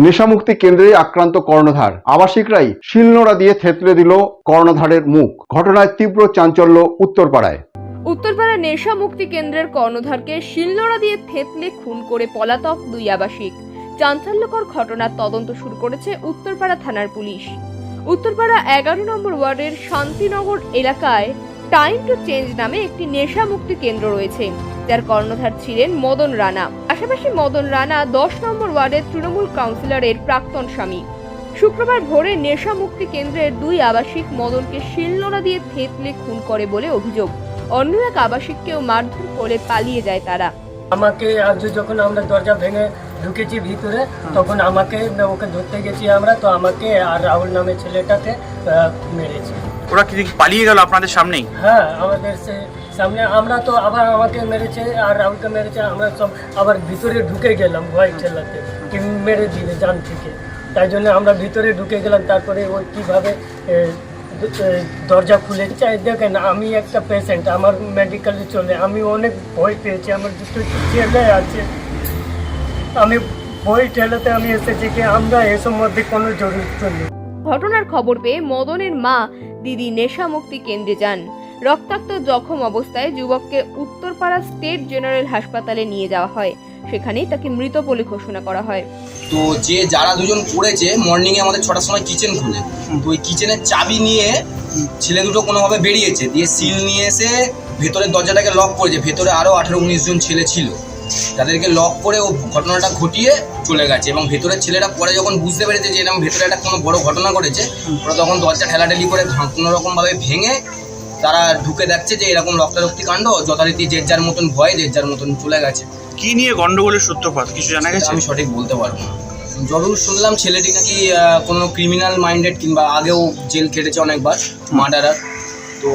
নেশামুক্তি কেন্দ্রে আক্রান্ত কর্ণধার, আবাসিকরাই শিলনোড়া দিয়ে থেতলে দিল কর্ণধারের মুখ। ঘটনায় তীব্র চাঞ্চল্য উত্তরপাড়ায়। উত্তরপাড়া নেশা মুক্তি কেন্দ্রের কর্ণধারকে শিলনোড়া দিয়ে থেতলে খুন করে পলাতক দুই আবাসিক। চাঞ্চল্যকর ঘটনার তদন্ত শুরু করেছে উত্তরপাড়া থানার পুলিশ। উত্তরপাড়া 11 নম্বর ওয়ার্ডের শান্তিনগর এলাকায় টাইম টু চেঞ্জ নামে একটি নেশা মুক্তি কেন্দ্র রয়েছে, যার কর্ণধার ছিলেন মদন রানা। পাশাপাশি মদন রানা 10 নম্বর ওয়ার্ডের তৃণমূল কাউন্সিলরের প্রাক্তন স্বামী। শুক্রবার ভোরে নেশা মুক্তি কেন্দ্রের দুই আবাসিক মদনকে শিলনোড়া দিয়ে থেতলে খুন করে বলে অভিযোগ। অন্য এক আবাসিককেও মারধর করে পালিয়ে যায় তারা। আমাকে আজ যখন আমরা দরজা ভেঙে ঢুকেছি ভিতরে, তখন আমাকে ওকে ধরতে গেছি আমরা, তো আমাকে আর রাহুল নামে ছেলেটাকে মেরেছে। ওরা কি পালিয়ে গেল আপনাদের সামনেই? হ্যাঁ, আমাদের সামনে। আমরা তো আবার আমাকে মেরেছে আর রাহুলকে মেরেছে, আমরা সব আবার ভিতরে ঢুকে গেলাম ভয় ঠেলাতে কি মেরে দিলে জান থেকে। তাই জন্য আমরা ভিতরে ঢুকে গেলাম। তারপরে ওই কীভাবে দরজা খুলে চাই। দেখেন, আমি একটা পেশেন্ট, আমার মেডিকেলে চলে, আমি অনেক ভয় পেয়েছি। আমার দুটো ছেলে আছে, আমি ভয় ঠেলাতে আমি এসেছি কি আমরা এসব মধ্যে কোনো জড়িত নেই। ঘটনার খবর পেয়ে মদনের মা দিদি নেশা মুক্তি কেন্দ্রে যান। রক্তাক্ত জখম অবস্থায় যুবককে উত্তরপাড়া স্টেট জেনারেল হাসপাতালে নিয়ে যাওয়া হয়। সেখানেই তাকে মৃত বলে ঘোষণা করা হয়। তো যারা দুজন করেছে, মর্নিং এ আমাদের 6টার সময় কিচেন খুলে, তো ওই কিচেনের চাবি নিয়ে ছেলে দুটো কোনোভাবে বেরিয়েছে, দিয়ে সিল নিয়ে এসে ভেতরের দরজাটাকে লক করেছে। ভেতরে আরও 18-19 জন ছেলে ছিল, তাদেরকে লক করে ও ঘটনাটা ঘটিয়ে চলে গেছে। এবং ভেতরের ছেলেরা পরে যখন বুঝতে পেরেছে যে এরকম ভেতরে একটা কোনো বড় ঘটনা ঘটেছে, ওরা তখন দরজা ঠেলাঠেলি করে কোনোরকমভাবে ভেঙে তারা ঢুকে দেখছে যে এরকম রক্তারক্তি কাণ্ড। যথারীতি যে যার মতন ভয় যে যার মতন চলে গেছে। কি নিয়ে গন্ডগোলের সূত্রপাত কিছু জানা গেছে? আমি সঠিক বলতে পারবো না। যতদূর শুনলাম ছেলেটি নাকি কোনো ক্রিমিনাল মাইন্ডেড কিংবা আগেও জেল খেটেছে অনেকবার, মার্ডারার। তো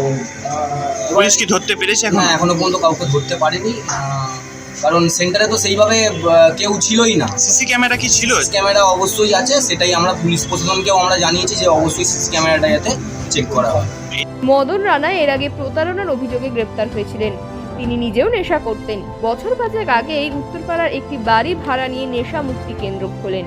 পুলিশ কি ধরতে পেরেছে? এখনো পর্যন্ত কাউকে ধরতে পারেনি, কারণ সেন্টারে তো সেইভাবে কেউ ছিলই না। সিসি ক্যামেরা কি ছিল? ক্যামেরা অবশ্যই আছে, সেটাই আমরা পুলিশ প্রশাসনকেও আমরা জানিয়েছি যে অবশ্যই সিসি ক্যামেরাটা যাতে চেক করা হয়। মদন রানা এর আগে প্রতারণার অভিযোগে গ্রেপ্তার হয়েছিলেন। তিনি নিজেও নেশা করতেন। বছর 5 আগে এই উত্তরপাড়ার একটি বাড়ি ভাড়া নিয়ে নেশা মুক্তি কেন্দ্র খোলেন।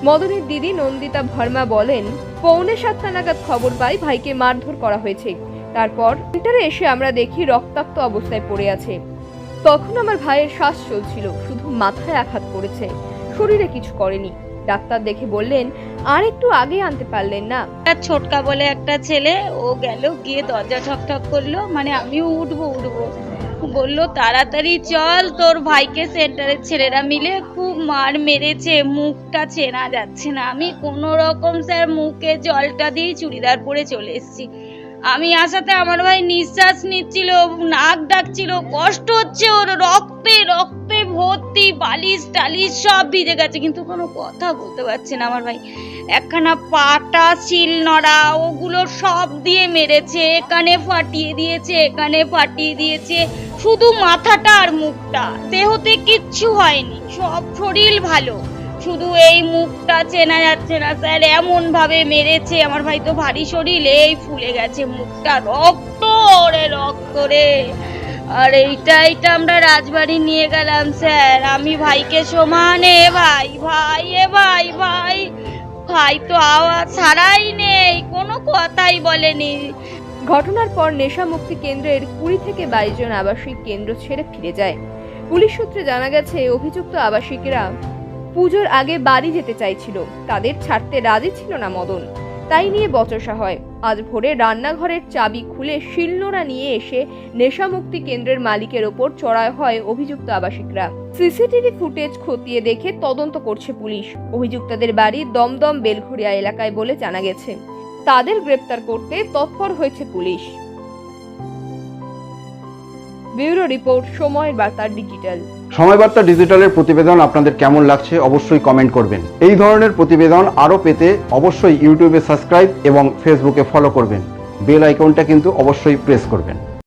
মদনের দিদি নন্দিতা ভার্মা বলেন, 6:45 নাগাদ খবর পাই ভাইকে মারধর করা হয়েছে। তারপর সেন্টারে এসে আমরা দেখি রক্তাক্ত অবস্থায় পড়ে আছে। তখন আমার ভাইয়ের শ্বাস চলছিল, শুধু মাথায় আঘাত করেছে, শরীরে কিছু করেনি। ডাক্তার দেখে বললেন, আর একটু আগে আনতে পারলেন না? ছোটকা বলে একটা ছেলে, ও গেল, গিয়ে দরজা ঠকঠক করলো, মানে আমিও উঠবো, বললো তাড়াতাড়ি চল, তোর ভাইকে সেন্টারের ছেলেরা মিলে খুব মার মেরেছে, মুখটা চেনা যাচ্ছে না। আমি কোনো রকম স্যার মুখে জলটা দিয়ে চুড়িদার পরে চলে এসেছি। আমি আসাতে আমার ভাই নিঃশ্বাস নিচ্ছিল, নাক ডাকছিল, কষ্ট হচ্ছে ওর, রক্তে রক্তে ভর্তি, বালিশ টালিশ সব ভিজে গেছে, কিন্তু কোনো কথা বলতে পারছে না আমার ভাই। একখানা পাটা, শিলনোড়া, ওগুলো সব দিয়ে মেরেছে, এখানে ফাটিয়ে দিয়েছে, এখানে ফাটিয়ে দিয়েছে, শুধু মাথাটা আর মুখটা, দেহতে কিচ্ছু হয়নি, সব শরীর ভালো, শুধু এই মুখটা চেনা যাচ্ছে না স্যার। এমন ভাবে মেরেছে, আমার ভাই তো ভারী শরীর, এই ফুলে গেছে মুখটা, রক্ত রে রক্ত রে। আর এইটা আমরা রাজবাড়ি নিয়ে গেলাম স্যার। আমি ভাইকে সমানে ভাই ভাই এ ভাই ভাই ভাই তো আওয়াজ ছাড়াই নেই, কোনো কথাই বলেনি। ঘটনার পর নেশা মুক্তি কেন্দ্রের 20 থেকে 22 জন আবাসিক কেন্দ্র ছেড়ে ফিরে যায়। পুলিশ সূত্রে জানা গেছে, অভিযুক্ত আবাসিকরা পুজোর আগে বাড়ি যেতে চাইছিল, তাদের ছাড়তে রাজি ছিল না মদন, তাই নিয়ে বচসা হয়। আজ ভোরে রান্নাঘরের চাবি খুলে শিলনোড়া নিয়ে এসে নেশামুক্তি কেন্দ্রের মালিকের ওপর চড়ায় হয় অভিযুক্ত আবাসিকরা। সিসিটিভি ফুটেজ খতিয়ে দেখে তদন্ত করছে পুলিশ। অভিযুক্তদের বাড়ি দমদম বেলঘরিয়া এলাকায় বলে জানা গেছে। তাদের গ্রেপ্তার করতে তৎপর হয়েছে পুলিশ। ব্যুরো রিপোর্ট, সময়ের বার্তা ডিজিটাল। সময় বার্তা ডিজিটালের প্রতিবেদন আপনাদের কেমন লাগছে অবশ্যই কমেন্ট করবেন। এই ধরনের প্রতিবেদন আরও পেতে অবশ্যই ইউটিউবে সাবস্ক্রাইব এবং ফেসবুকে ফলো করবেন। বেল আইকনটা কিন্তু অবশ্যই প্রেস করবেন।